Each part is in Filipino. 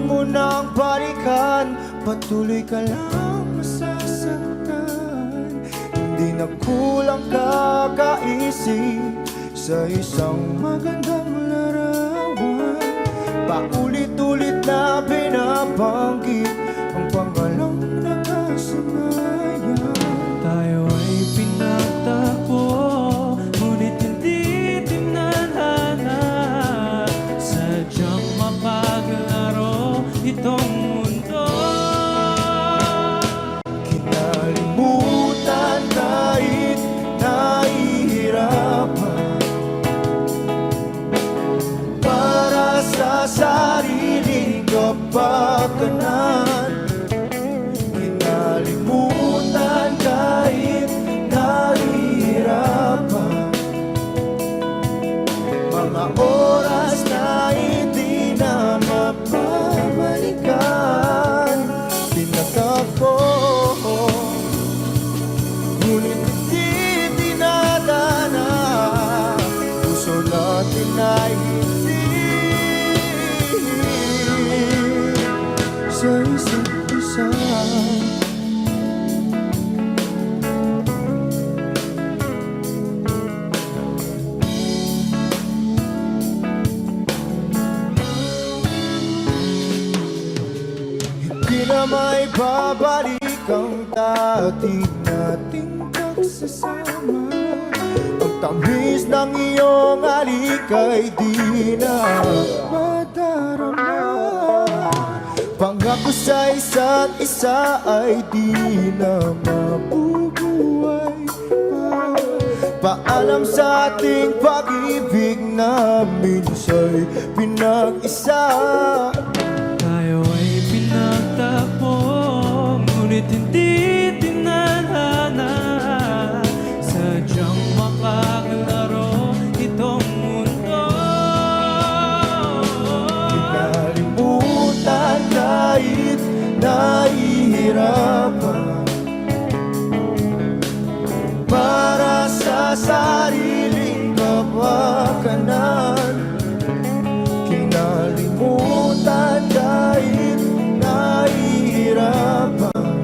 mo nang balikan, patuloy ka lang masasaktan. Hindi na kulang kakaisip sa isang magandang larawan. Paulit-ulit na binabanggit ang pangalang nakasanayan. Tayo ay pinagtagpo, ngunit hindi tinadhana. Sadyang mapaglaro itong mundo. Kinalimutan kahit nahihirapan, para sa sariling kapakanan. Kinalimutan kahit nahihirapan, mga oras na hindi na mapabalikan. Tinatapos, ngunit hindi dinadana. Puso natin ay hindi sa isa't isa. Hindi na may babalik ang dati nating pagsasama. Ang tamis ng iyong halik ay di na madarama. Pangako sa isa't isa ay di na mabubuhay pa. Paalam sa ating pag-ibig na minsa'y pinag-isa. Tayo ay pinagtagpo, ngunit hindi tinadhana. Sadyang makaglaro itong mundo. Kinalimutan kahit nahihirapan, para sa sariling kapakanan. Kinalimutan kahit nahihirapan,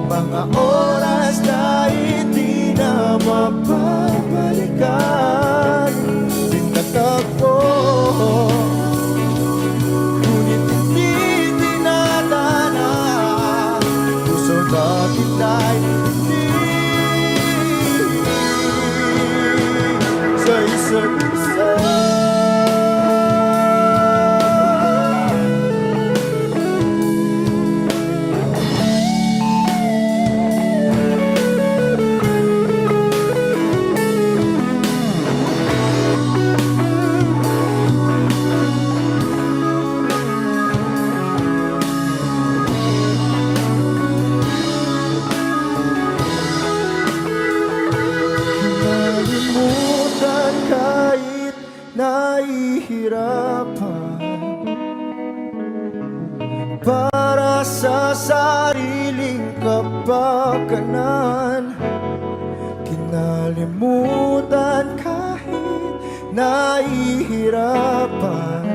mga oras na hindi na mapabalikan. Tinatagpo, ngunit hindi dinadana. Puso natin ay hindi sa isa't isa. Kinalimutan kahit nahihirapan, para sa sariling kapakanan. Kinalimutan kahit nahihirapan,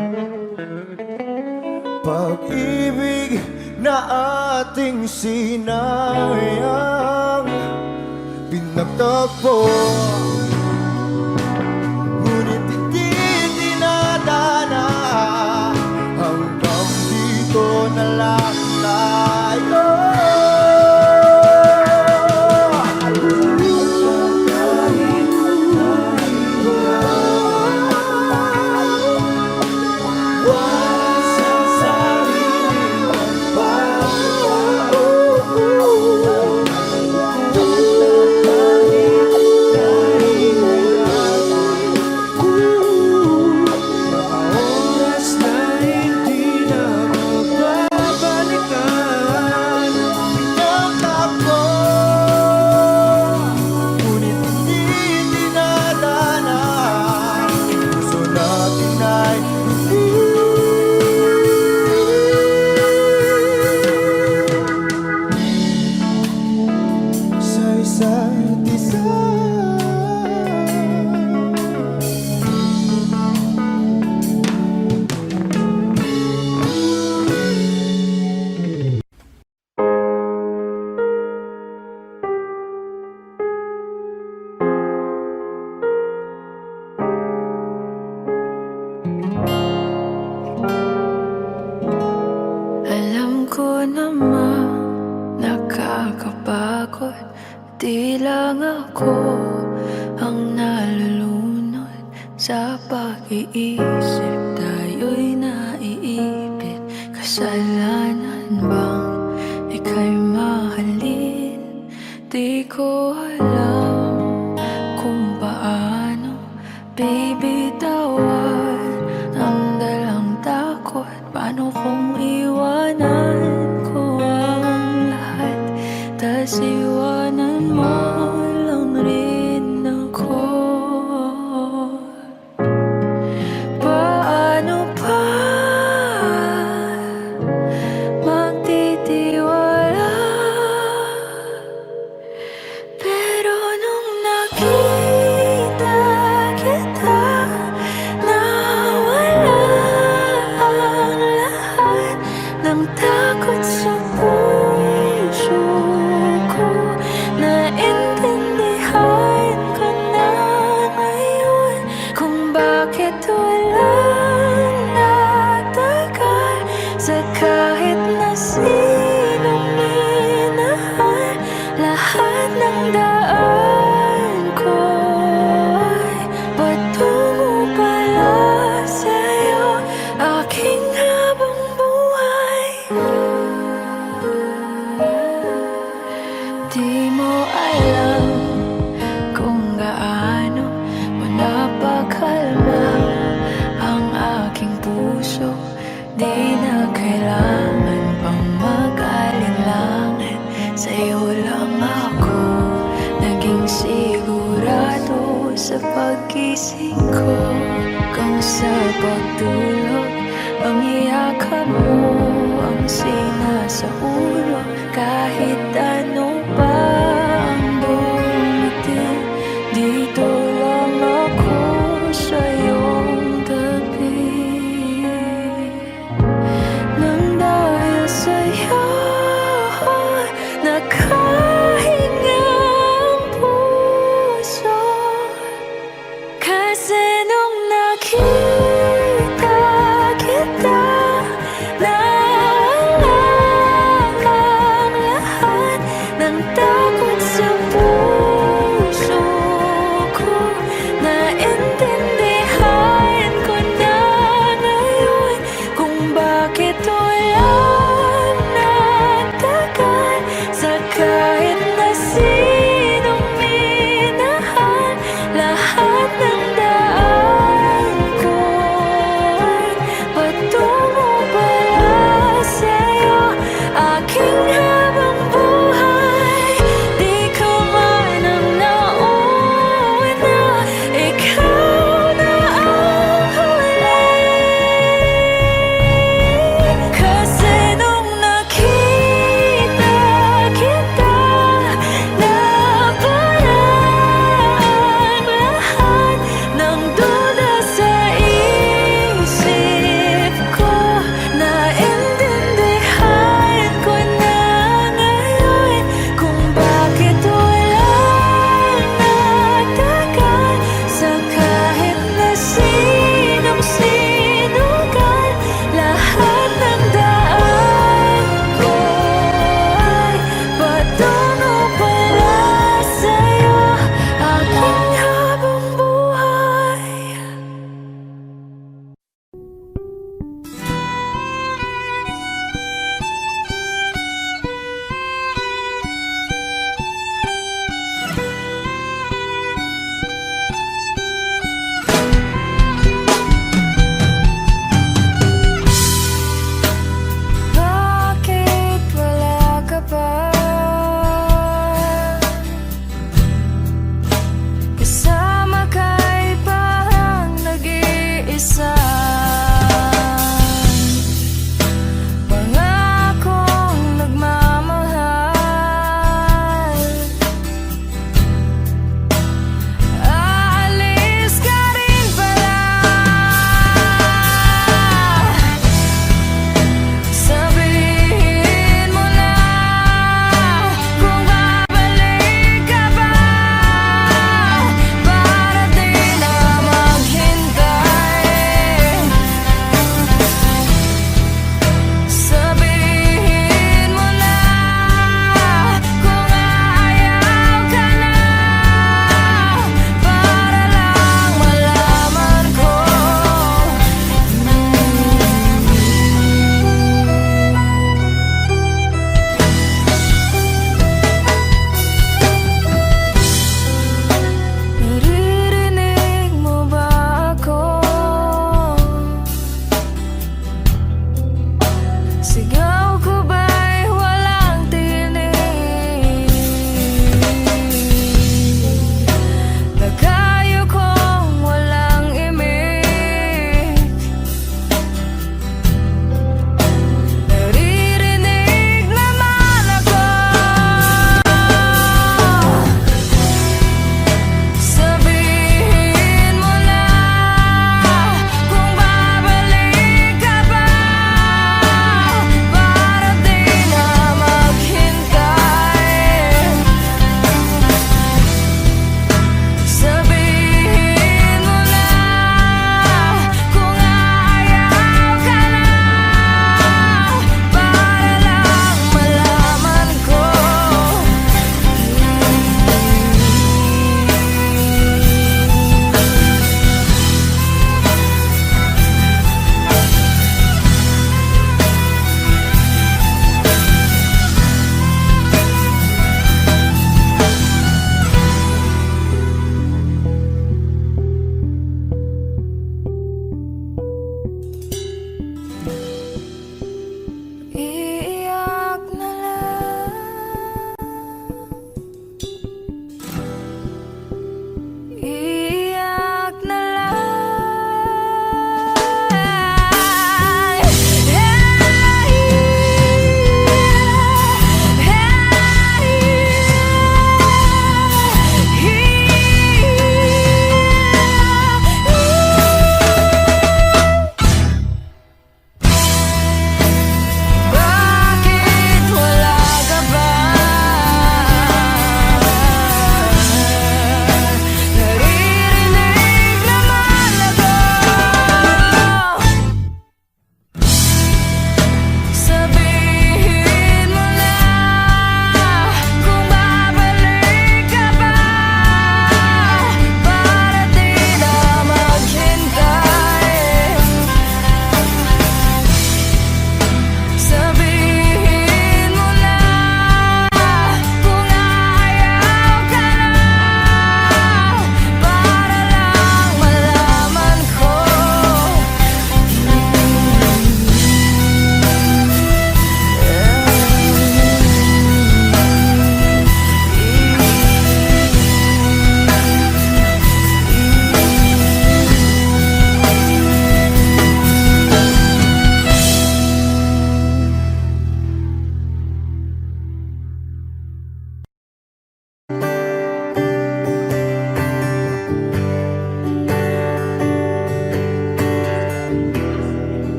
pag-ibig na ating sinayang. Pinagtagpo, ngunit hindi dinadana. Hanggang dito na lang tayo. Bakit di lang ako ang nalulunod sa pag-iisip? Tayo'y naiipit. Kasalanan bang ika'y mahalin? Di ko alam kung paano bibitawan ang dalang takot. Paano kung iwanan ko ang lahat, tas iwanan mo lang rin ako? Paano pa magtitiwala? Pero nung nakita kita, nawala ang lahat ng takot sa puso ko. Naintindihan ko na ngayon kung bakit walang natagal sa kahit na sinong minahal. Lahat ng daan ko ay patungo pala sa'yo, aking habang buhay. Di mo alam kung gaano mo napakalma ang aking puso. Di na kailangan pang mag-alinlangan, sa'yo lang ako naging sigurado sa pag-gising ko. Kung sa pagtulog, ang iyakan mo ang sinasaulo. Kahit ano pa ang dumating, dito lang ako sa iyong tabi. Nang dahil sa'yo nakahinga ang puso, kasi nung nakita kita, nawala ang lahat ng takot sa puso ko.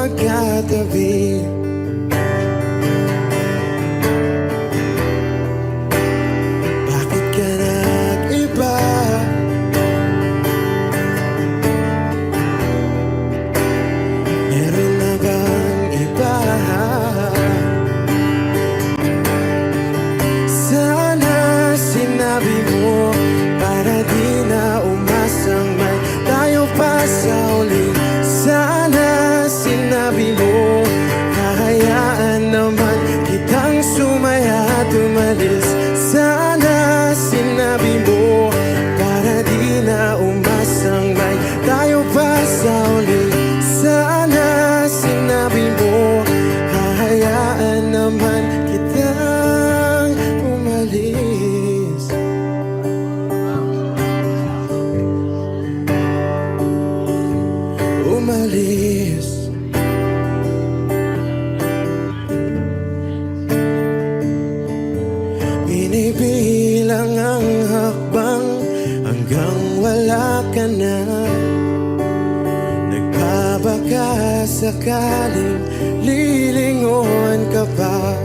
magkatabi. Bakit ka nag-iba? Meron na bang iba? Sana sinabi mo para di na umasang may tayo pa sa uli. Sana sinabi mo hahayaan naman kitang sumaya at umalis. Sana sinabi mo para di na umasang may tayo pa sa uli. Sana sinabi mo hahayaan naman kitang umalis. Umalis. Binibilang ang hakbang hanggang wala ka na. Nagbabaka sakaling lilingon ka pa.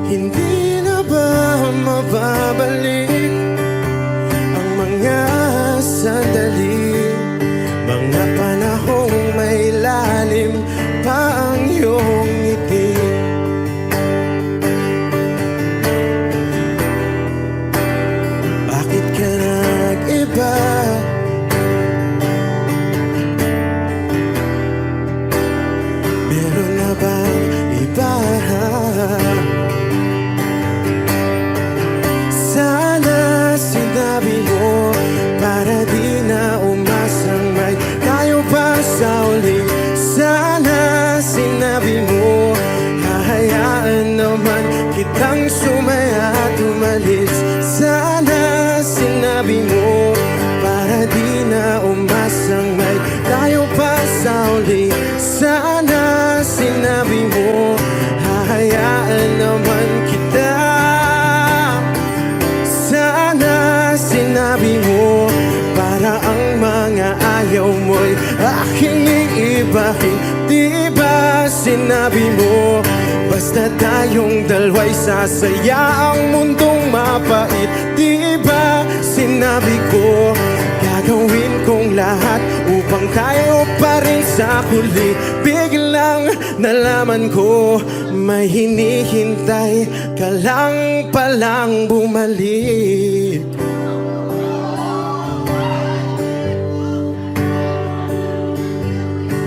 Hindi na ba mababalik ang mga sandali, mga panahong may lalim pa ang iyong ngiti? Bakit ka nag-iba? Meron na bang iba? Sana sinabi mo para di na umasang may tayo pa sa uli. Sana sinabi mo hahayaan naman kitang sumaya at umalis. Sana sinabi mo para di na umasang may tayo pa sa uli. Sana sinabi mo hahayaan naman kita. Sana sinabi mo para ang mga ayaw mo'y aking iibahin. Di ba sinabi mo basta tayong dalawa'y sasaya ang mundong mapait? Di ba sinabi ko gagawin kong lahat upang tayo pa rin sa huli? Biglang nalaman ko may hinihintay ka lang palang bumalik.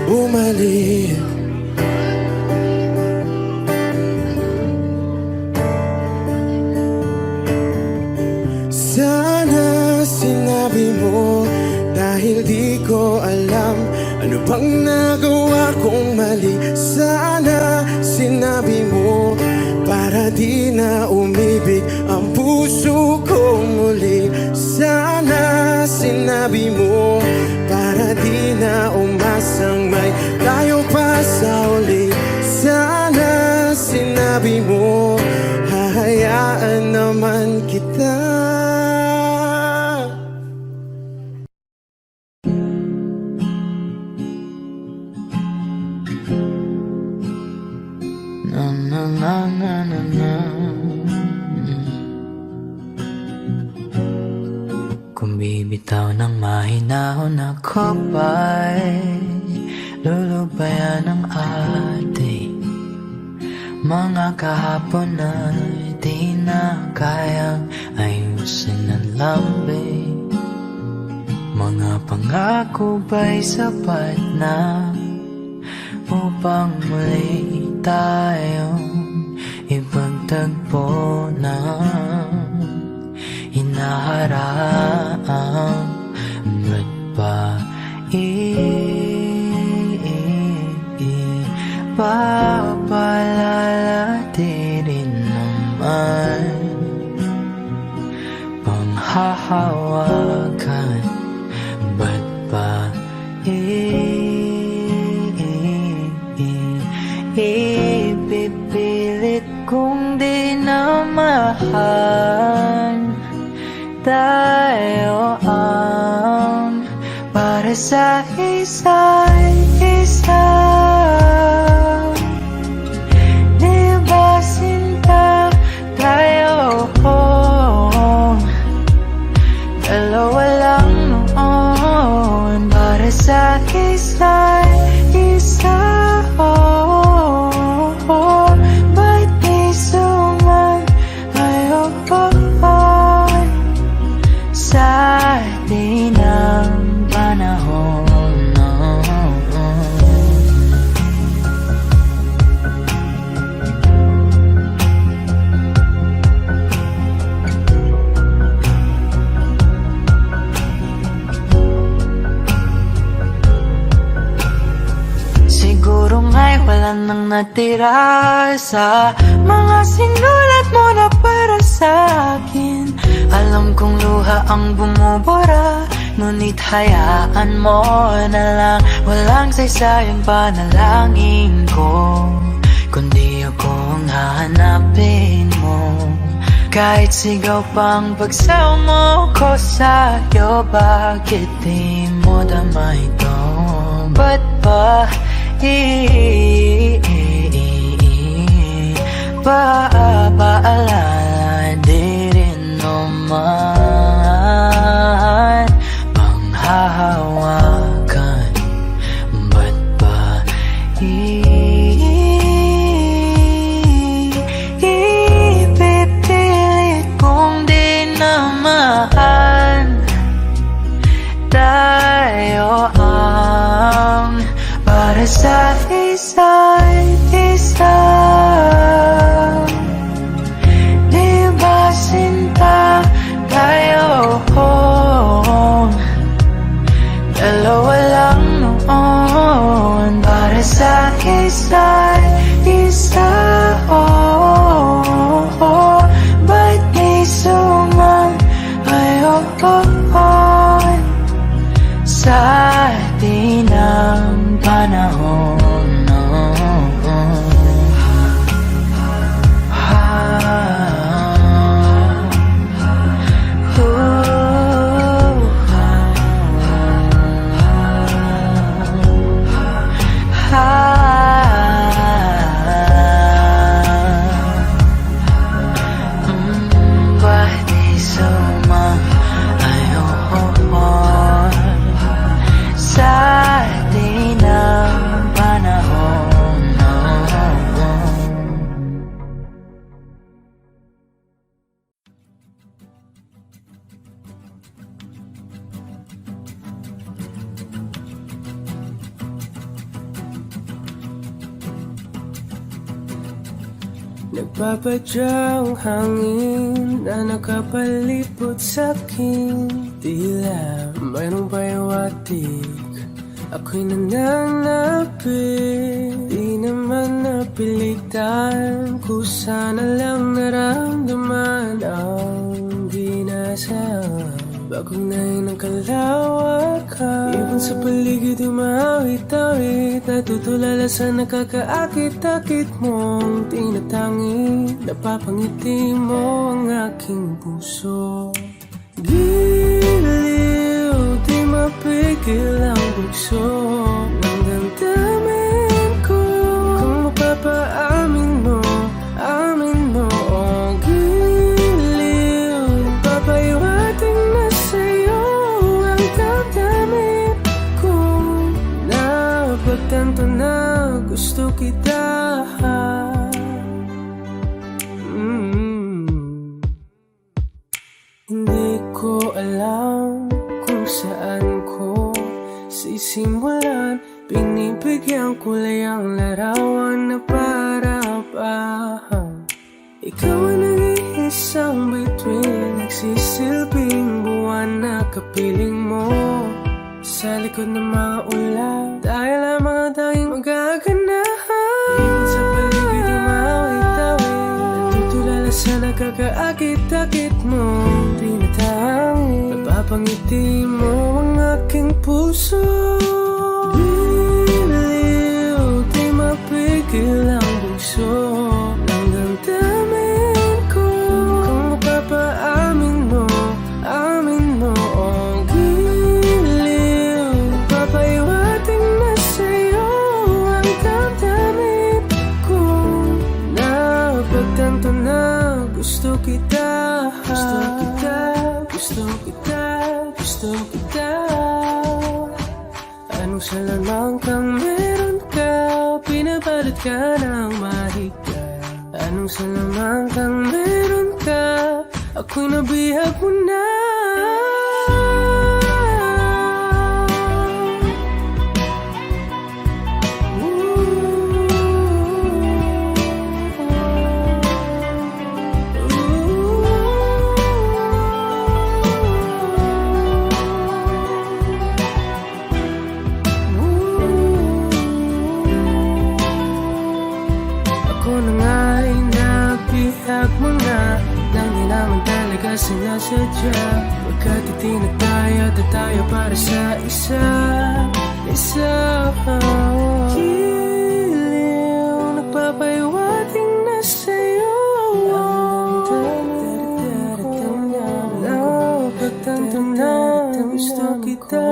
Bumalik. Sana sinabi mo dahil di ko alam ano bang nagawa kong mali. Sana sinabi mo para di na umibig ang puso ko muli. Sana sinabi mo para di na umasang may tayo pa sa uli. Sana sinabi mo hahayaan naman kita. Na na na na na na. Kung bibitaw ng mahinahon ako ba'y lulubayan ng ating mga kahapon na di na kayang ayusin ng lambing. Mga pangako ba'y sapat na upang muli tayong ipagtagpo na hinaharang? Ba't ba papalalatirin naman panghahawakan? Ba't ba ipipilit kung di na mahal? Tayo ang para sa isa't isa. natira sa mga sinulat mo na para sa akin. Alam kong luha ang bumubura, ngunit hayaan mo na lang. Walang saysayang panalangin ko, kundi akong hahanapin mo. Kahit sigaw pang pagsaw mo ko sa'yo, bakit di mo dama ito? Ba't ba paalala di rin naman panghahawakan? Ba't ba ipipilit kong di naman tayo ang para sa isa't isa? Di ba sinta tayo? Dalawa lang noon para sa isa't isa. Ba't di sumayon sa atin ang panahon? Nagpapadyang hangin na nakapalipot sa'kin, tila mayroong payawatik, ako'y nananapit. Di naman napilitan, kusana lang naramdaman ang ginasam. Bagong nain ng kalawakan, ibon sa paligid umawit-awit, natutulala sa nakakaakit-akit mong tinatangi. Napapangiti mo ang aking puso, giliw, di mapigil ang bugso ng damdamin ko. Kung mapapaamin mo, amin mo, oh, giliw, papahiwating na sa'yo ang damdamin ko. Napagtanto na gusto kita. Hindi ko alam kung saan ko sisimulan, pinibigyan kulay ang larawan na para pa. Ikaw ang nag-iisang bituin, nagsisilbing buwan na kapiling mo. Sa likod ng mga ulan, tayo lamang tayong magaganahan. Ibon sa paligid umawit-awit, natutulala sa nakakaakit-akit mo tinatangi. Napapangiti mo ang aking puso, giliw, di mapigil ang bugso ng damdamin ko. Kung mapapaamin mo, amin mo, oh, giliw, papahiwating na sa'yo ang damdamin ko. Napagtanto na gusto kita, gusto kita, gusto kita, gusto kita. Anong salamang kang meron ka, pinabalot ka ng mahika. Anong salamang kang meron ka, ako'y nabihag mo na. naman talaga sinasadya. Pagkat itinataya tayo para sa isa. Giliw, nagpapahiwating na sa'yo. Tanto na gusto kita.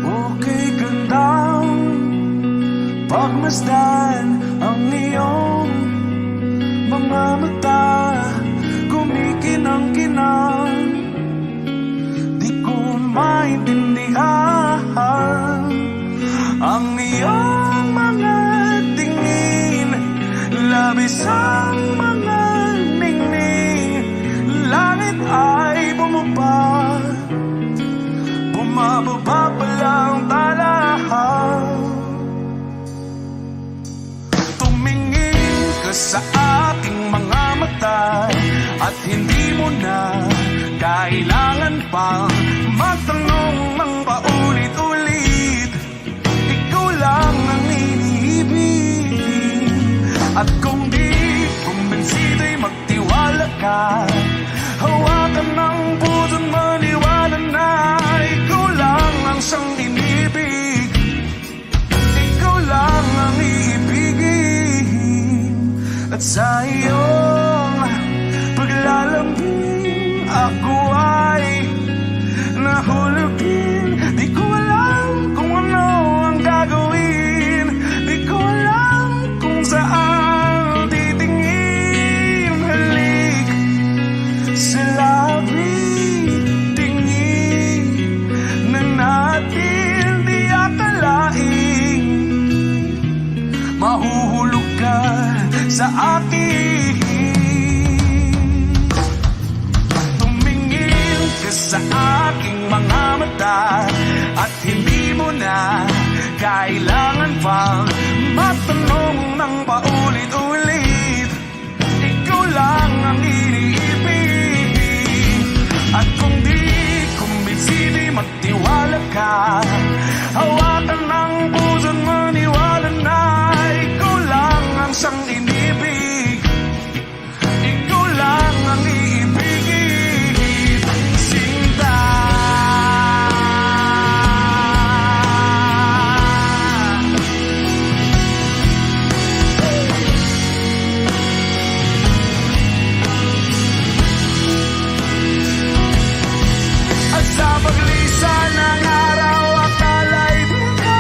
Okay gandang pagmasdan ang iyong mga mata, kumikinang-kinang. Di ko maintindihan ang iyong mga tingin, labis ang mga ningning. Langit ay bumaba, bumababa pa lang talahan. Tumingin ka sa aking mga mata at hindi mo na kailangan pang magtanong ng paulit-ulit. Ikaw lang ang iniibig. At kung di kumbinsido'y magtiwala ka, hawakan ng puso't maniwala na ikaw lang ang siyang inibig. Ikaw lang ang iibigin. At sa iyong paglalambing ako ay nahulugin. Di ko alam kung ano ang gagawin. Di ko alam kung saan titingin. Halik sa labi, tingin na natin di akalain. Mahuhulog ka sa akin. Tumingin ka sa aking mga mata at hindi mo na kailangan pang matanong ng paulit-ulit. Ikaw lang ang iniibig. At kung di kumbinsido'y magtiwala ka, hawakan ng puso't maniwala na ikaw lang ang siyang inibig. Ikaw lang ang iibigin. Sinta. At sa paglisan ng araw, akala'y di ka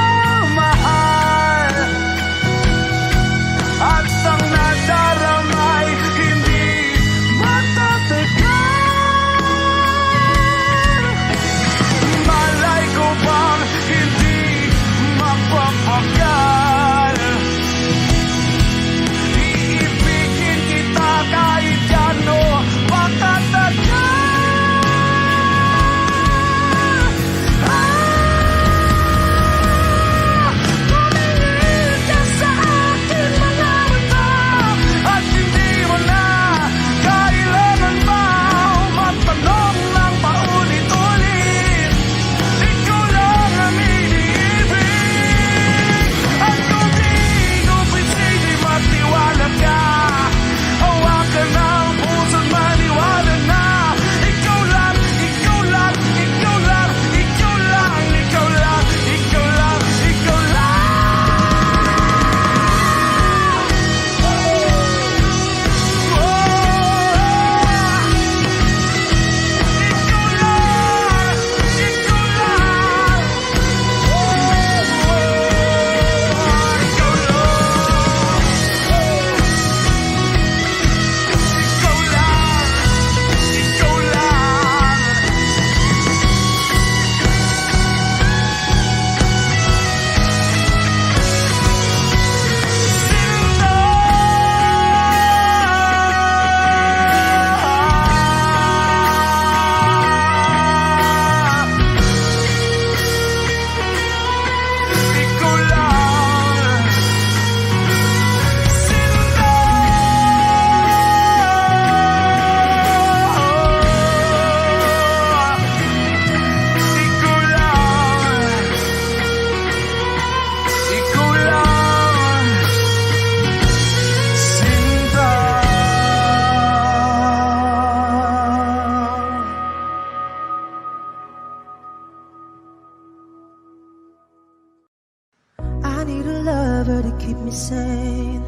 I need a lover to keep me sane.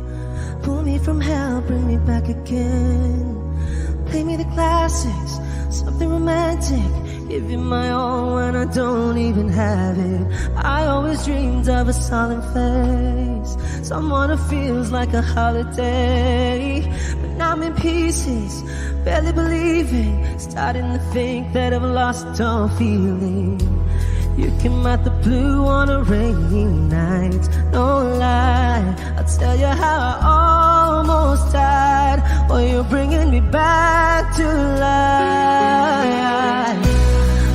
Pull me from hell, bring me back again. Play me the classics, something romantic. Give you my all when I don't even have it. I always dreamed of a solemn face, someone who feels like a holiday. But now I'm in pieces, barely believing, starting to think that I've lost all feeling. You came out the blue on a rainy night, no lie, I'll tell you how I almost died. Oh, you're bringing me back to life.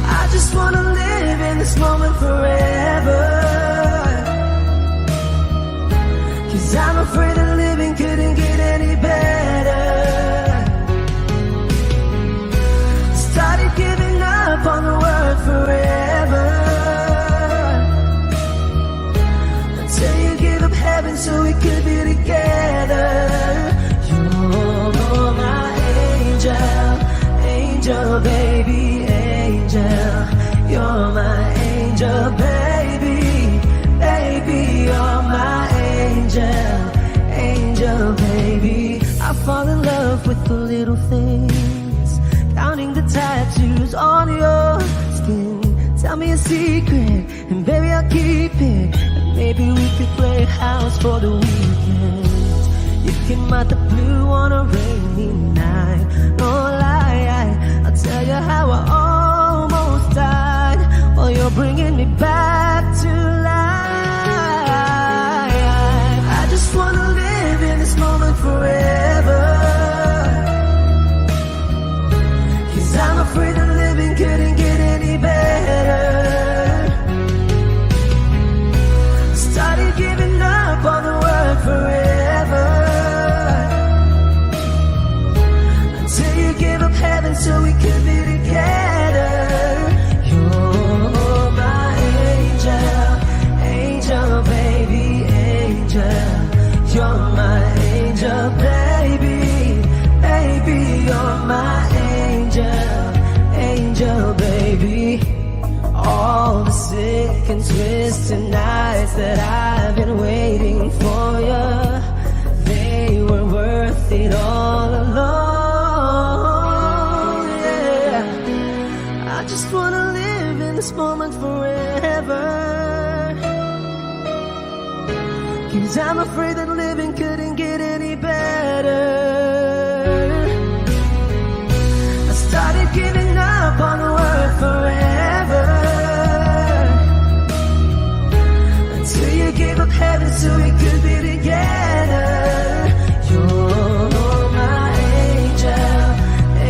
I just wanna live in this moment forever, 'cause I'm afraid that living couldn't get any better. Started giving up on the word forever, until you give up heaven so we could be together. You're my angel, angel baby, angel. You're my angel baby, baby. You're my angel, angel baby. I fall in love with the little things, counting the tattoos on your skin. Tell me a secret, and baby I'll keep it. And maybe we could play house for the weekend. You came out the blue on a rainy night, no lie, I'll tell you how I almost died. Oh, you're bringing me back to life. I just wanna live in this moment forever, 'cause I'm afraid that living couldn't get any better. Started giving up on the word forever, until you gave up heaven so we could be together. You're my angel, angel baby, angel. You're my angel baby, baby. You're my angel, angel baby. All the sick and twisted nights that I've been waiting for you, they were worth it all alone. Yeah, I just wanna live in this moment forever, 'cause I'm afraid that living couldn't get any better. I started giving up on the word forever, until you gave up heaven so we could be together. You're my angel,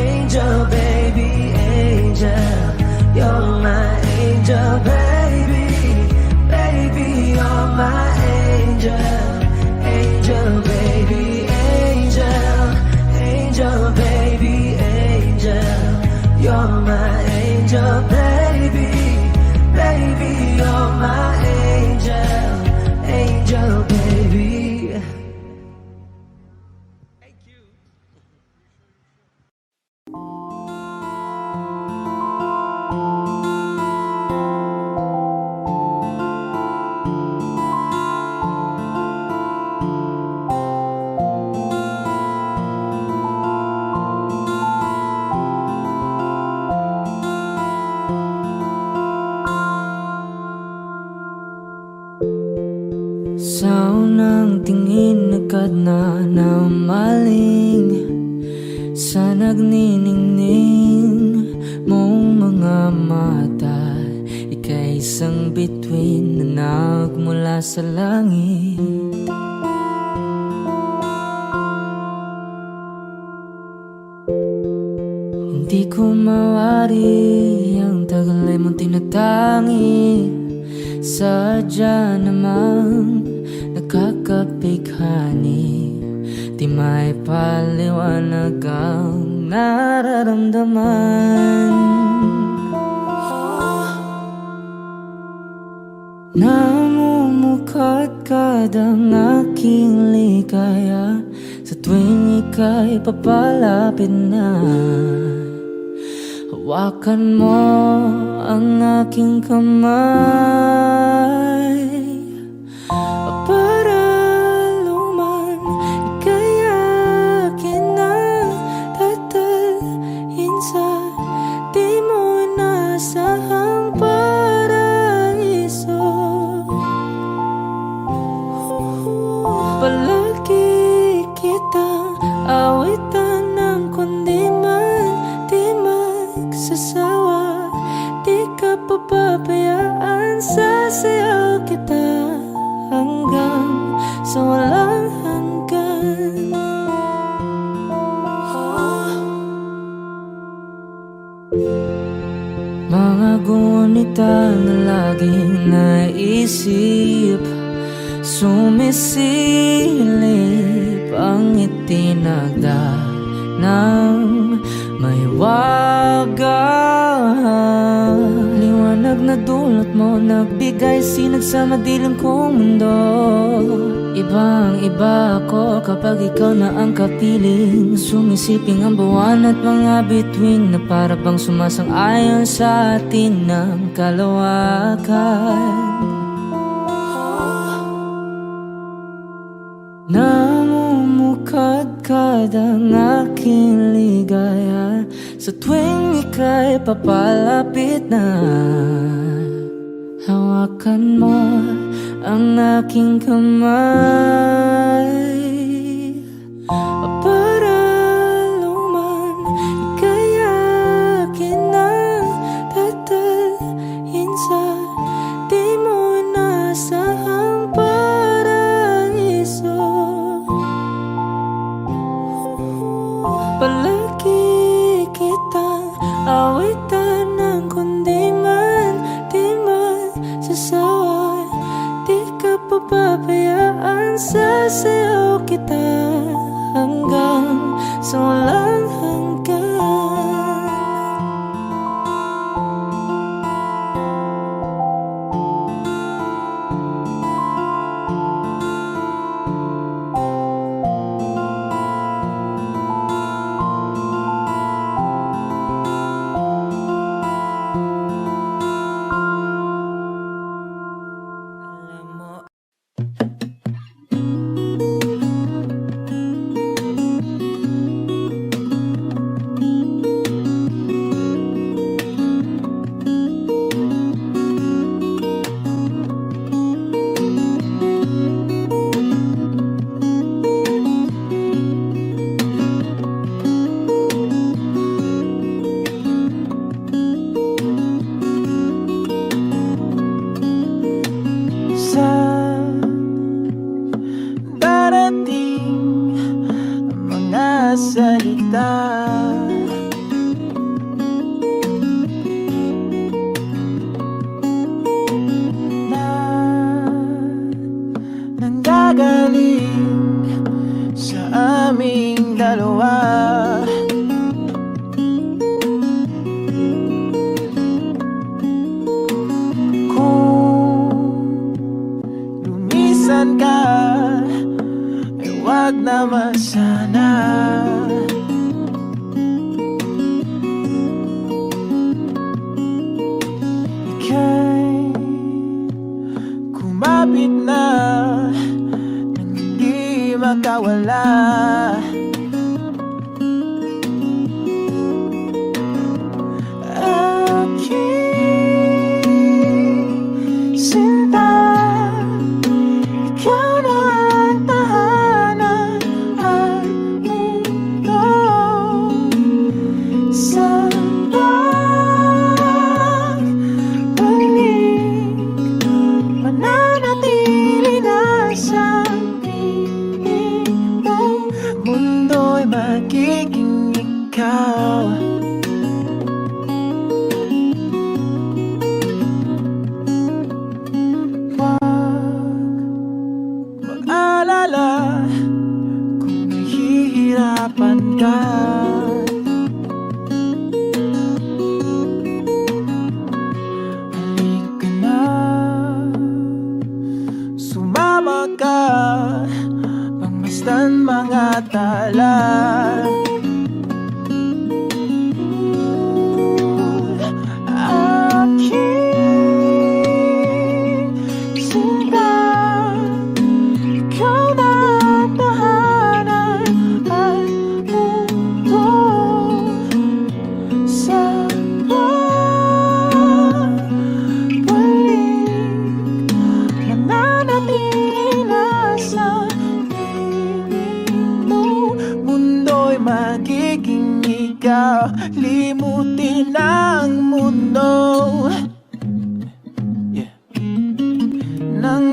angel baby, angel. You're my angel baby, baby. You're my angel, angel baby, angel. Angel baby, angel. You're my angel baby, baby. You're my angel, angel baby. Sa unang tingin agad na namaling sa nagniningning mong mga mata. Ika'y isang bituin na nagmula sa langit. Hindi ko mawari ang tagal ay mong tinatangi. Sadya namang nakakapighani, di may paliwanag ang nararamdaman. Namumukadkad ang aking ligaya sa tuwing ika'y papalapit na. Hawakan mo ang aking kamay. papabayaan, sasayaw kita hanggang sa walang hanggan. Mga gunita na laging naisip, sumisilip ang itinagda ng may wagang liwanag na dulot mo, nagbigay sinag sa madilim kong mundo. Ibang iba ako kapag ikaw na ang kapiling, sumisiping ang buwan at mga bituin na para bang sumasang-ayon sa atin ng kalawakan. Namumukadkad ang aking ligaya sa tuwing ika'y papalapit na. Hawakan mo ang aking kamay para luman ika'y akin na tatalhin sa di mo inasahang paraiso. Palagi kitang awitan ng kundi man di man sasawa. Di ka papabayaan, sasayaw kita hanggang sa walang hanggan. Salita na nanggagaling sa aming dalawa. Kung lumisan ka, ay wag naman sana. Kumapit na nang hindi makawala. Aking sinta, ikaw na ang tahanan at mundo. Sa mananatili na sa piling mo, mundo'y magiging ikaw. Huwag mag-alala kung nahihirapan ka. Sumama ka, pangmasdan mga tala. Aking sinta, ikaw na ang tahanan at mundo. Sa mananatili na sa piling mo, mundo'y magiging ikaw. Limutin ang mundo.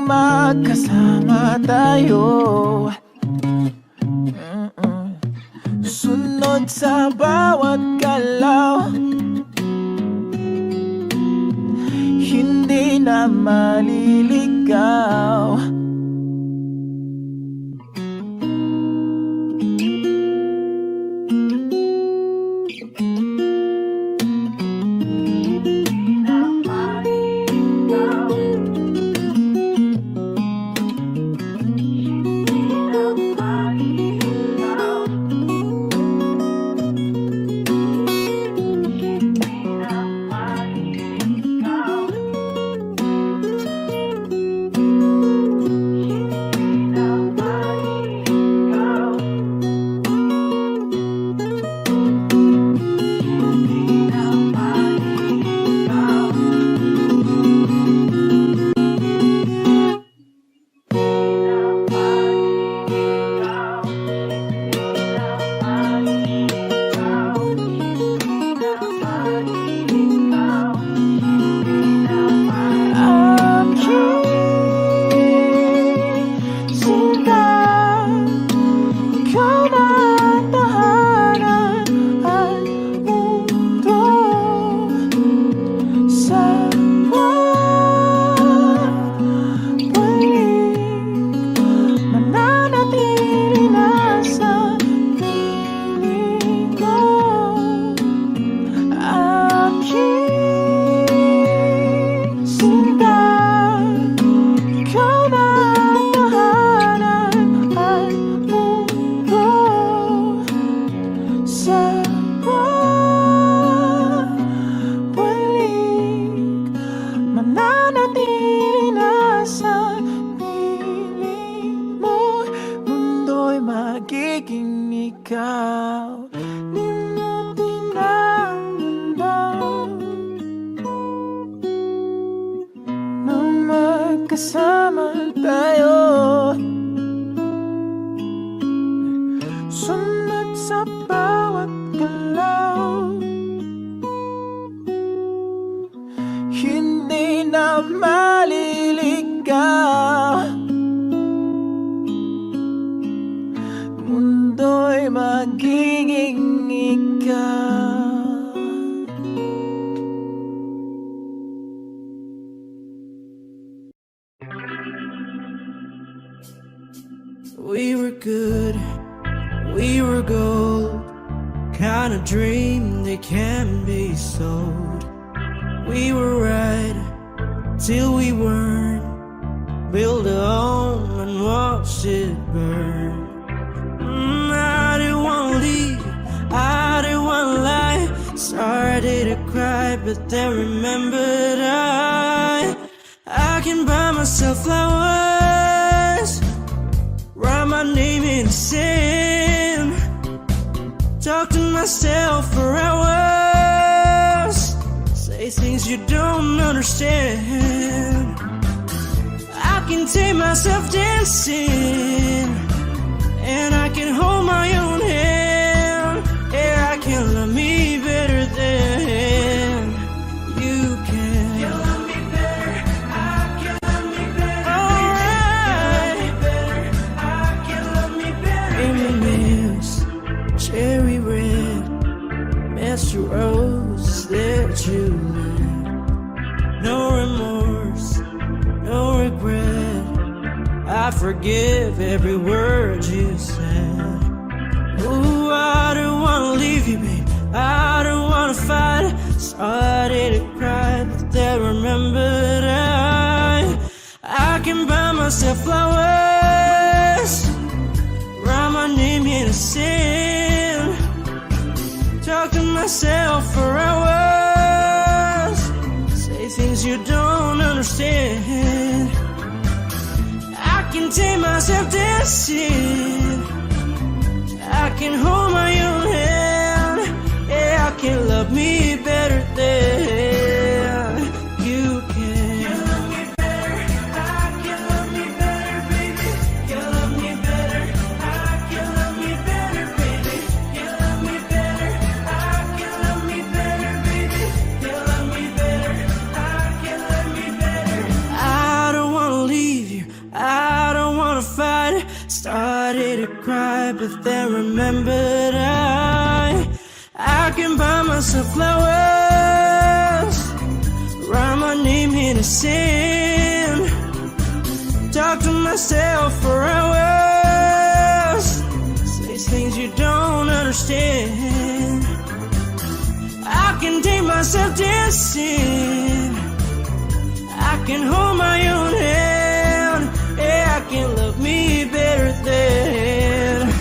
magkasama tayo. Sunod sa bawat galaw, hindi na maliligaw. Magiging ikaw, di mo tinamdaman na magkasama tayo. Sunod sa bawat galaw, hindi na maliligaw. Mundo'y magiging ikaw. We were good, we were gold, kind of dream that can be sold. We were right till we weren't, build a home and watch it burn. I didn't wanna leave, I didn't wanna lie. Started to cry, but then remembered I can buy myself flowers, write my name in the sand, talk to myself for hours, say things you don't understand. I can take myself dancing, and I can hold my own hand. Yeah, I can love me better than you can. You love me better, I can love me better. Alright, I can love me better. M&M's, cherry red, Master Rose that you left. No remorse, no regret, I forgive every word you said. Ooh, I don't wanna leave you, babe, I don't wanna fight. Started to cry, but then remembered I can buy myself flowers, write my name in the sand, talk to myself for hours, say things you don't understand. I can take myself dancing, I can hold my own hand. Yeah, I can love me better than you can. You love me better, I can love me better, baby. You love me better, I can love me better, baby. You love me better, I can love me better, baby. You love me better, I can love me better. I don't wanna leave you, started to cry, but then remembered I can buy myself flowers, write my name in the sand, talk to myself for hours, say things you don't understand. I can take myself dancing, I can hold my own hand. Yeah, I can love me better than.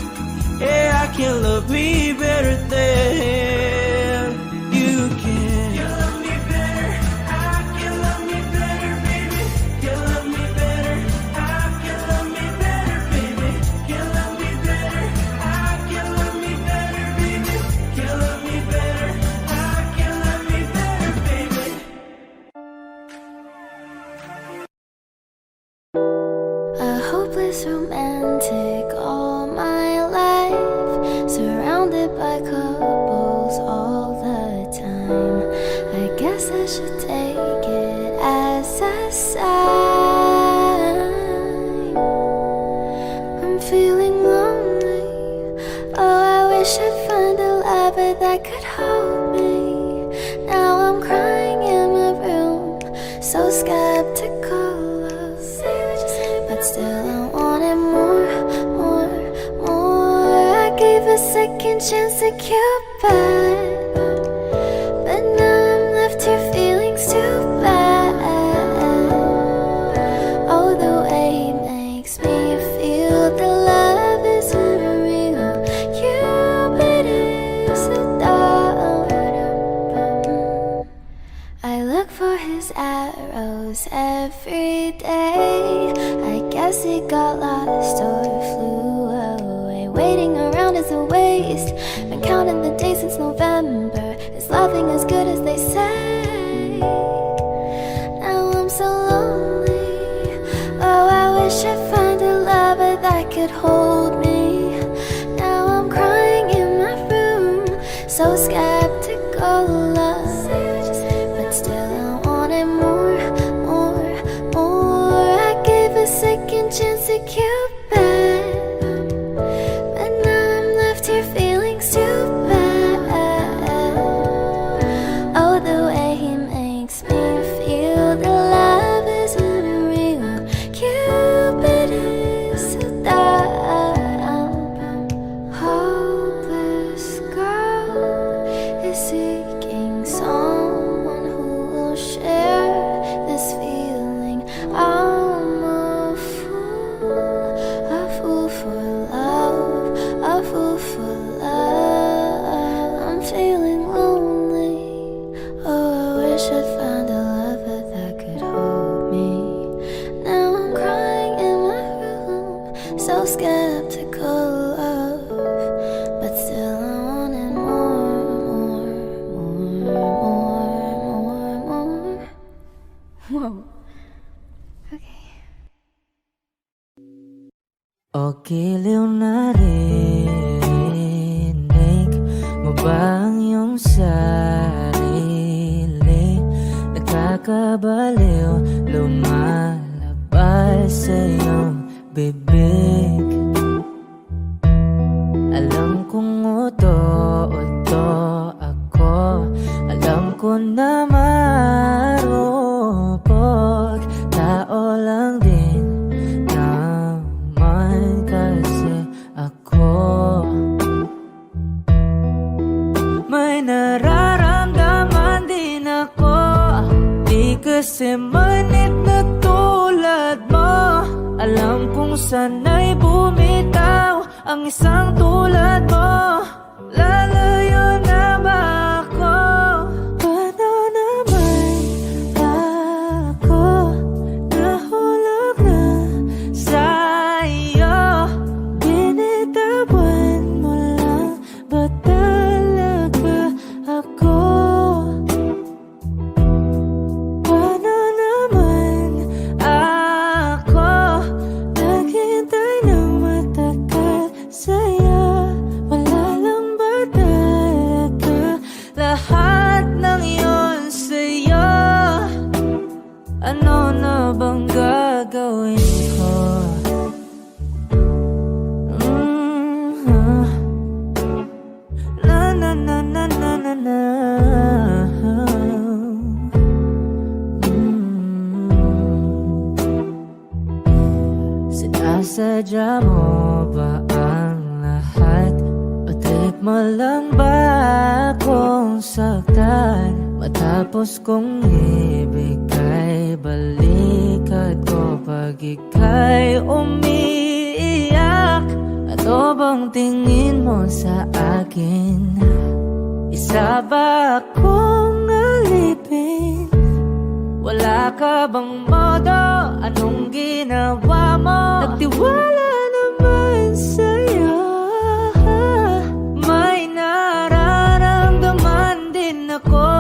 Yeah, I can love me better than you can. You love me better, I can love me better, baby. You love me better, I can love me better, baby. You love me better, I can love me better, baby. You love me better, I can love me better, baby. A hopeless romantic all my life, surrounded by couples all the time. I guess I should take it as a sign. I'm feeling lonely. Oh, I wish I'd find a lover that could hold me. Now I'm crying in my room, so skeptical. But still I wanted more, more, more. I gave a second chance to Cupid, but now I'm left here feeling too bad. Oh, the way he makes me feel the love isn't real. Cupid is a dog. I look for his arrows every day. I guess he got lost or flew away. Waiting around is a waste. Been counting the days since November. Is loving as good as they say? Now I'm so lonely. Oh, I wish I'd find a lover that could hold me. Now I'm crying in my room, so skeptical. But still I wanted more, more, more. I gave a second chance to Cupid, but now I'm left here feeling too bad. Oh, the way he makes me feel the love isn't real. Cupid is a dumb, hopeless girl is seeking someone who will share this feeling. I'm a fool for love, a fool for love. I'm feeling lonely. Oh, I wish I'd found a lover that could hold me. Now I'm crying in my room, so skeptical of, but still I wanted more, more, more, more, more. Whoa. Okay. O giliw na rinig mo ba ang iyong sarili? Nakakabaliw, lumalabas sa iyong bibig. Alam kong uto-uto ako, alam ko na marupok, tao lang din naman kasi ako. May nararamdaman din ako, di kasi manit na tulad mo. Alam kong sana'y bumitaw ang isang tulad mo. Lalayo na ba ako? Paano naman ako nahulog na sa'yo? Binitawan mo lang ba talaga ako? Paano naman ako naghintay ng matagal sa'yo? Wala lang ba talaga lahat ng iyon sa'yo? Ano na bang gagawin ko? Sinasadya mo ba ang lahat? O trip mo lang ba akong saktan? Matapos kong ibigay, balikat ko pag ika'y umiiyak. Ano bang tingin mo sa akin? Isa ba akong alipin? Wala ka bang modo? Anong ginawa mo? Nagtiwala naman sa'yo. May nararamdaman din ako.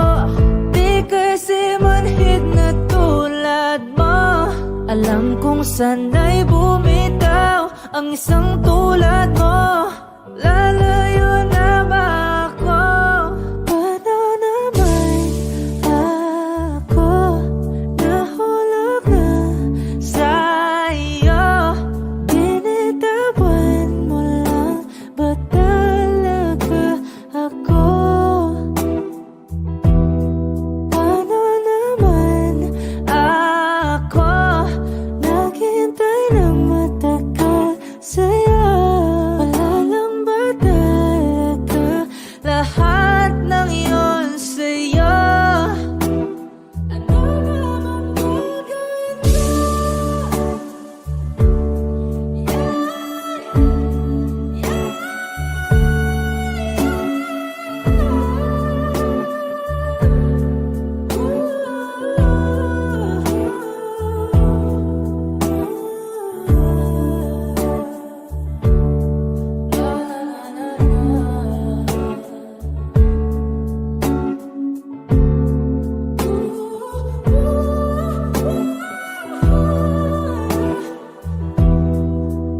Di kasi manhid na tulad mo. Alam kong sana'y bumitaw ang isang tulad mo. Lalayo na ba ako? Paano naman ako nahulog na sa'yo? Binitawan mo lang ba talaga ako? Paano naman ako naghintay ng matagal sa'yo? Wala lang ba talaga lahat ng iyon sa'yo? Ano naman gagawin ko?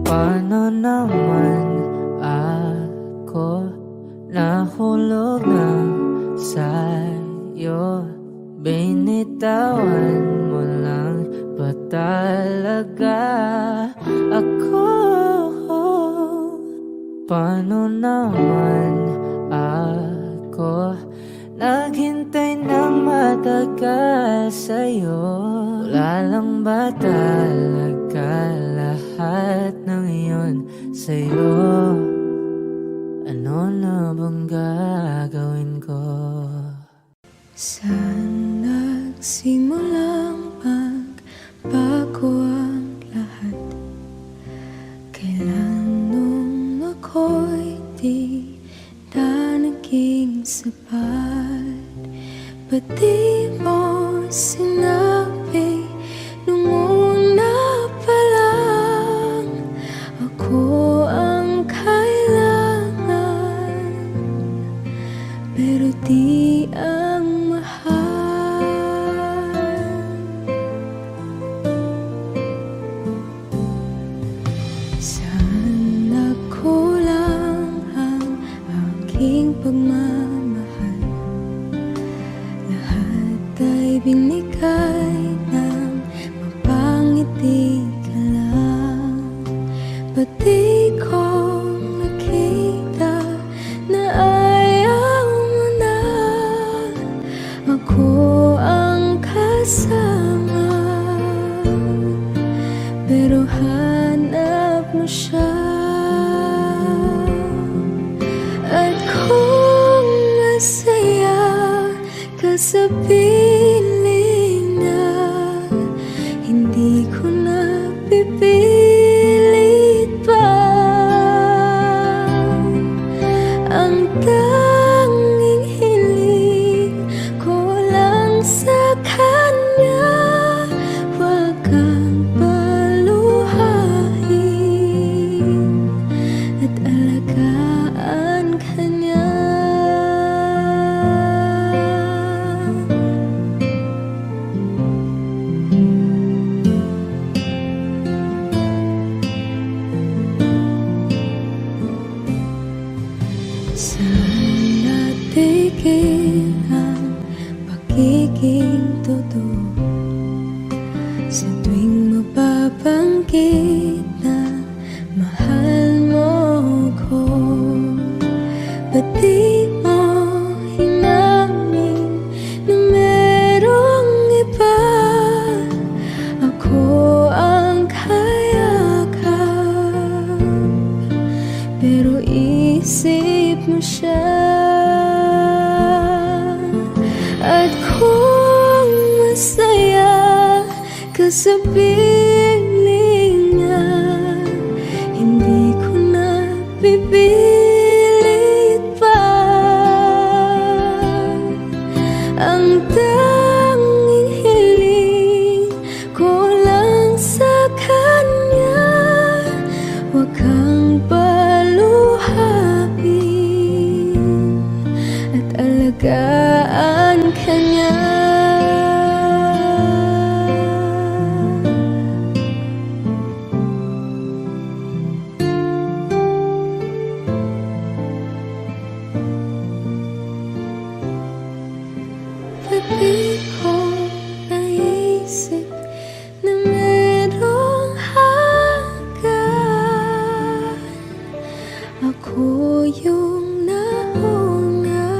Paano naman ako nahulog na sa'yo? Binitawan mo lang ba talaga ako? Paano naman ako naghintay ng matagal sa'yo? Wala lang ba talaga lahat ng iyon sa'yo? Ano na bang gagawin ko? Saan nagsimulang magbago ang lahat? Kailan nung ako'y di na naging sapat? Ba't di mo sinabi nung una pa lang ako ang kailangan, pero di ang mahal? Saan nagkulang ang aking pagmamahal? Lahat ay binigay ng mapangiti ka lang. Ba't di ko nakita na ayaw mo na ako ang kasama? Pero hanap mo siya. At kung masaya ka sa piling na, hindi ko na pipilit pa. Ang tanging hiling ko lang sa kanya, wag kang paluhain at alagaan ka niya. Saan natigil ang pagiging totoo? Sa tuwing mapapanggit na mahal mo ko, ba't di mo hinamin na merong iba? Ako ang kayakap mo siya. At kung masaya ka sa piling niya, hindi ko na pipilit pa. Ang tanging hiling ko lang sa kanya, huwag kang paluhain at alagaan ka niya. Pati ko naisip na merong hanggan, ako yung nauna,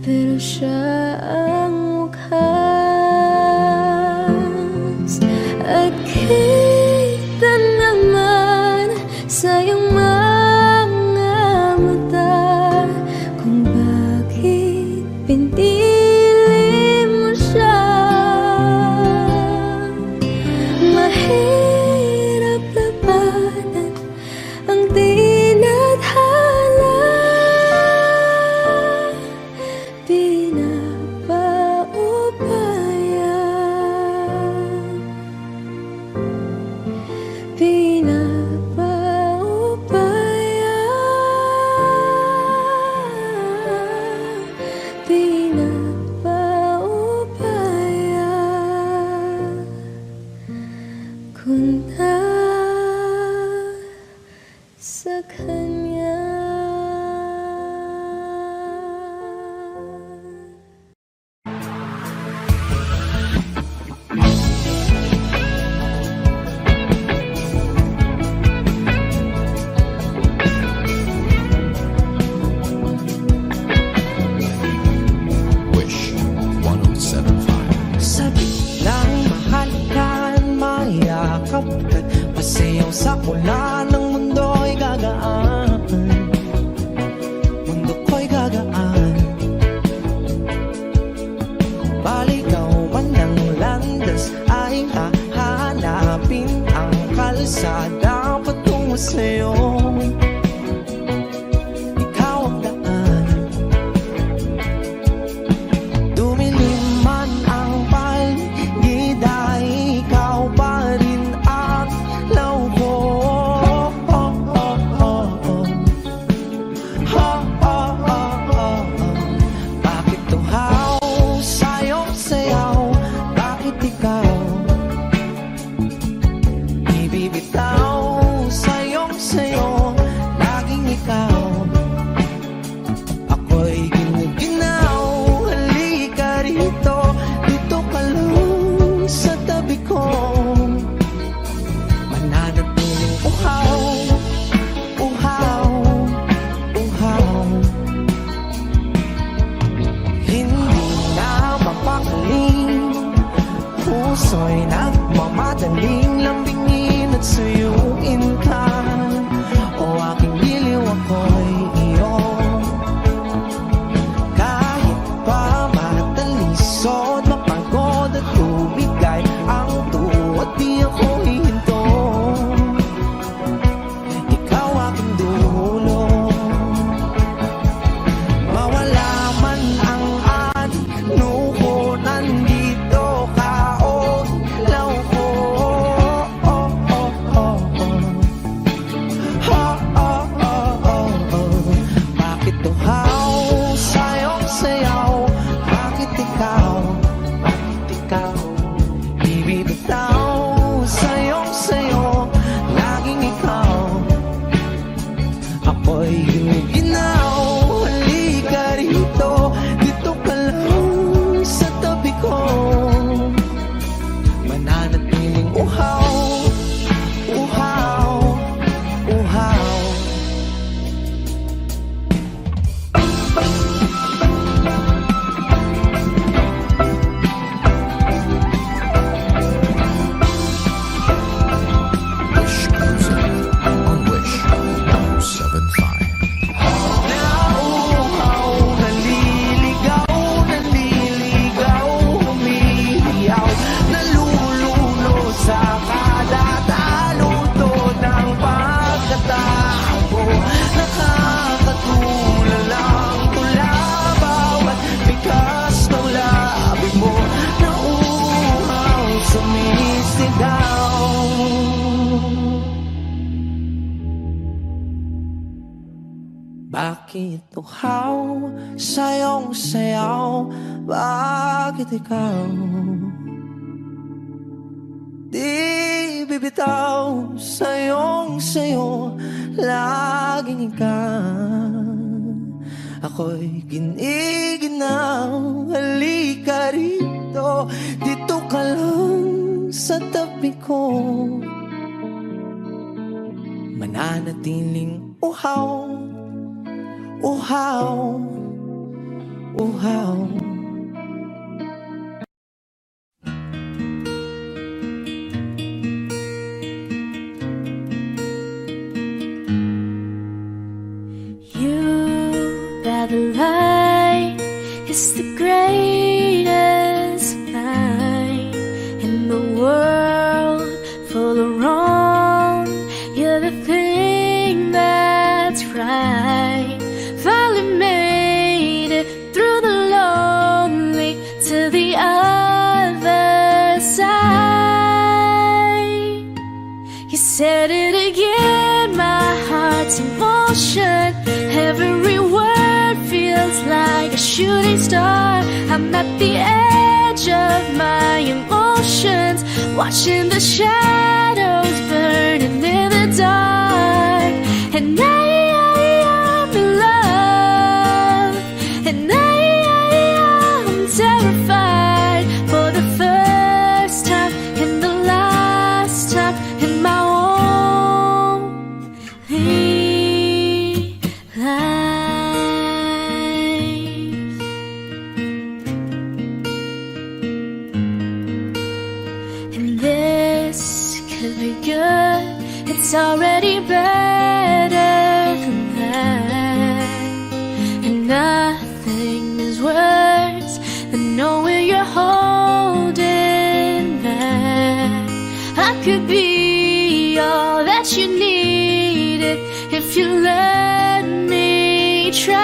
pero siya ang wakas. At kita naman sa iyong mga mata kung bakit pinili mo siya. Mahirap labanan ang tinadhana, pinapaubaya kung sa kanya. Wish 1075. Sabi ng mahal ka, mayakap ka, pasayaw sa kula ng mundo'y gagaan. Mundo ko'y gagaan. Baligaw man ng landas ay hahanapin ang kalsada patungo sa'yo. Ikaw ang daan. Dumilim man ang paligid ay ikaw pa rin ang law ko. Bakit tuhaw sa'yong sayaw? Bakit ikaw ibibitaw sa'yong sayo? Laging ikaw, ako'y ginuginaw. Halika rito, dito ka lang sa tabi ko. Mananatiling uhaw, uhaw, uhaw. Hindi na mapakaling, puso'y nagmamadaling lambingin at suyuin ka. O aking giliw, ako'y iyo. Kahit pa matalisod, mapagod at tumigay ang tuwa, di ako hihinto. Ikaw aking dulo. Mawala man ang ano ko, nandito ka, oh, law ko. Bakit tuhaw sa'yong sayaw? Bakit ikaw ibibitaw sa'yong sayo? Laging ikaw, ako'y ginuginaw. Halika rito, dito ka lang sa tabi ko. Mananatiling uhaw, uhaw, uhaw. Bakit uhaw sa'yong sayaw? Bakit ikaw di bibitaw sa'yong sayo? Laging ikaw, ako'y giniginaw. Halika rito, dito ka lang sa tabi ko. Mananatiling uhaw, uhaw, uhaw. You got the light, it's the greatest night in the world full of wrong. You're the thing that's right. Finally made it through the lonely to the other side. You said it again, my heart's in motion. Every word feels like a shooting star. I'm at the edge of my emotions, watching the shadows burning in the dark. And I'm in love, and I'm terrified for the first time and the last time in my lonely life. And this could be good, it's already better than that. And nothing is worse than knowing you're holding back. I could be all that you needed if you let me try.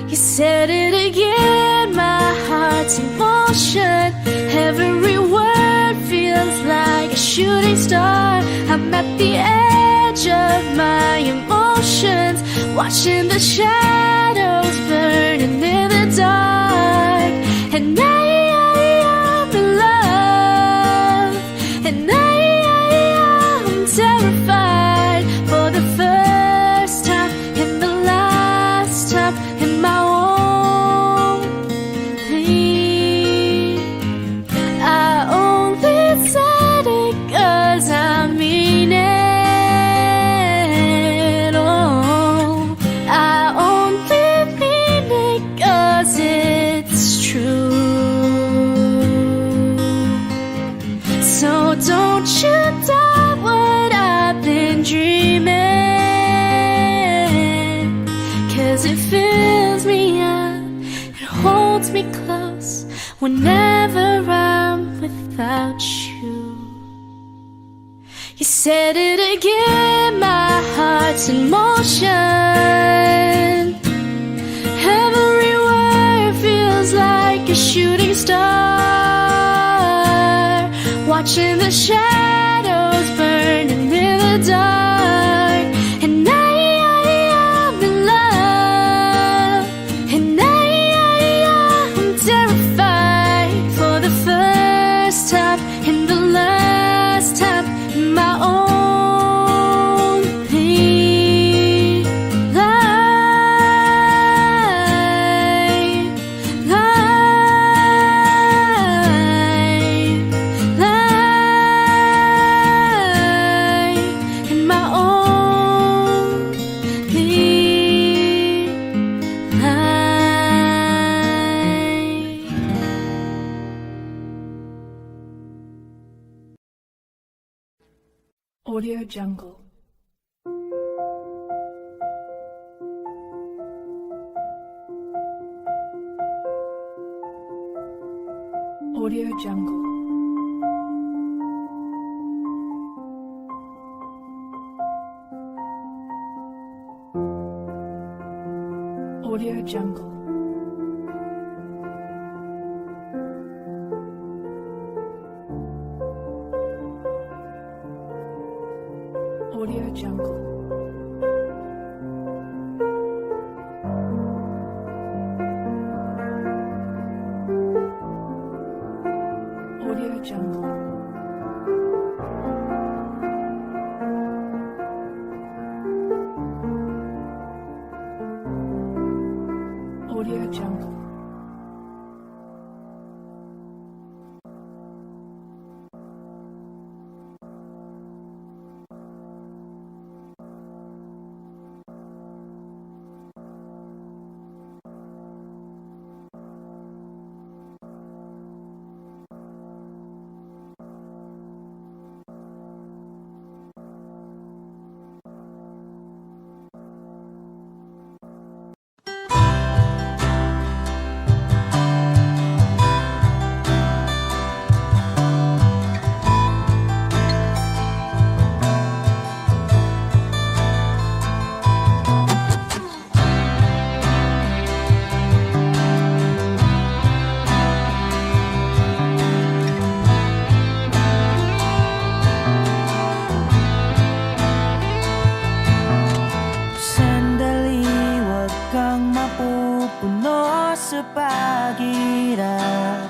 You said it again, my heart's in motion. Every word feels like a shooting star. I'm at the edge of my emotions, watching the shadows burning in the dark. And I'm in love, and I'm terrified for the first time and the last time in my lonely. I only said it 'cause I mean it. Oh, I only mean it 'cause it's true. So don't you doubt what I've been dreaming, 'cause it fills me up, it holds me close whenever I'm without you. You said it again, my heart's in motion. Every word feels like a shooting star, watching the shadows burning in the dark. And I'm in love, and I'm terrified for the first time and the last time in my only life. In my only life. Audio Jungle. Audio Jungle. Audio Jungle. Audio Jungle. Jungle. Audio Jungle. Sandali, wag kang mapupuno sa paghirap.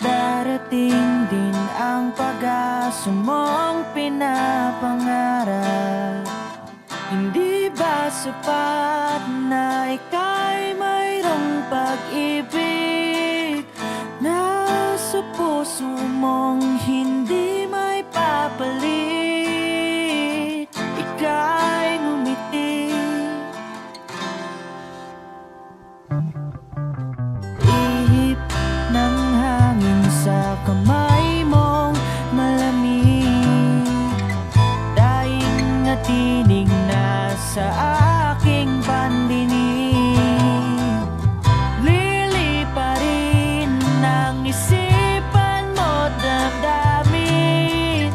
Darating din ang pag-asa mong pinapangarap. Hindi ba sapat na ika'y mayroong pag-ibig na sa puso mong hindi may papalit? Ika'y ngumiti, ihip ng hangin sa kamay mong malamig, daing na tinig na sa aking pandinig. Liliparin ng isipan mo damdamin,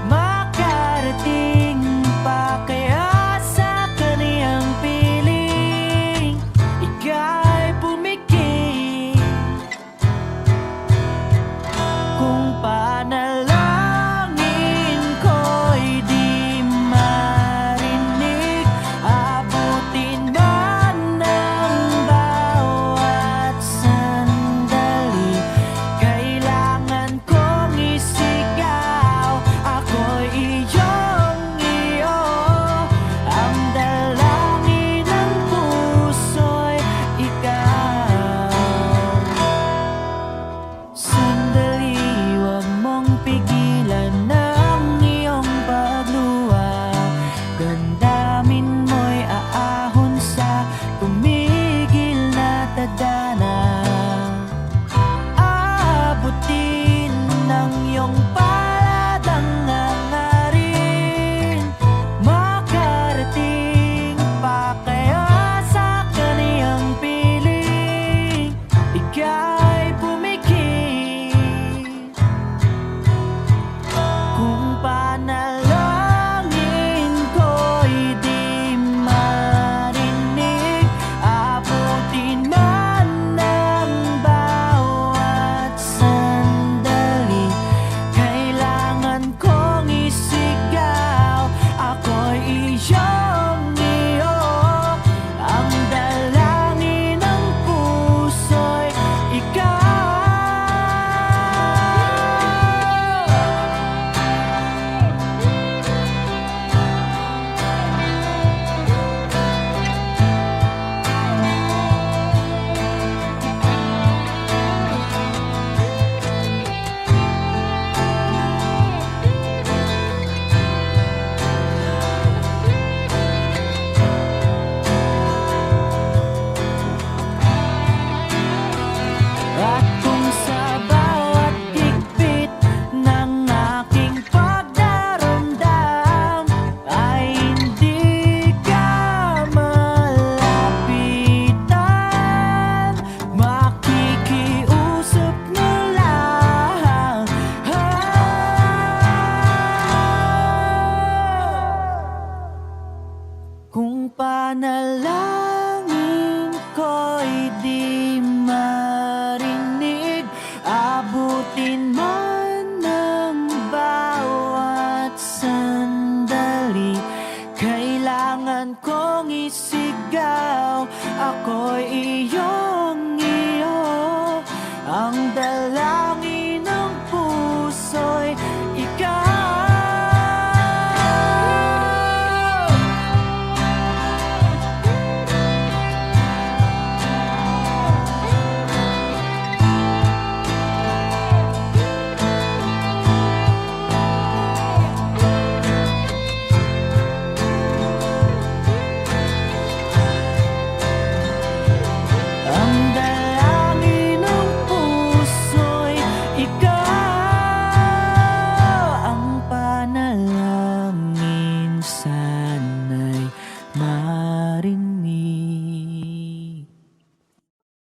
makarating pa kaya sa kaniyang piling? Ika'y pumikit kung panalangin ko'y di marinig. Abutin man ng bawat sandali, kailangan kong isigaw. Ako'y iyong-iyo, ang dalangin ng puso'y ikaw. Sandali, huwag mong pigilan ang iyong pagluha. Damdamin mo'y aahon sa tumigil na tadhana. Aabutin ng iyong paladang hangarin, makarating pa kaya sa kaniyang piling? Ika'y pumikit kung panalangin ko'y di marinig. Abutin man ng bawat sandali, kailangan kong isigaw. Ako'y iyong-iyo, ang dalangin ng puso'y ikaw. At kung sa bawat higpit ng aking pagdaramdam ay hindi ka malapitan, makikiusap na lang. Kung panalangin ko'y di marinig, abutin man ng bawat sandali, kailangan kong isigaw. Ako'y iyong-iyo, ang dala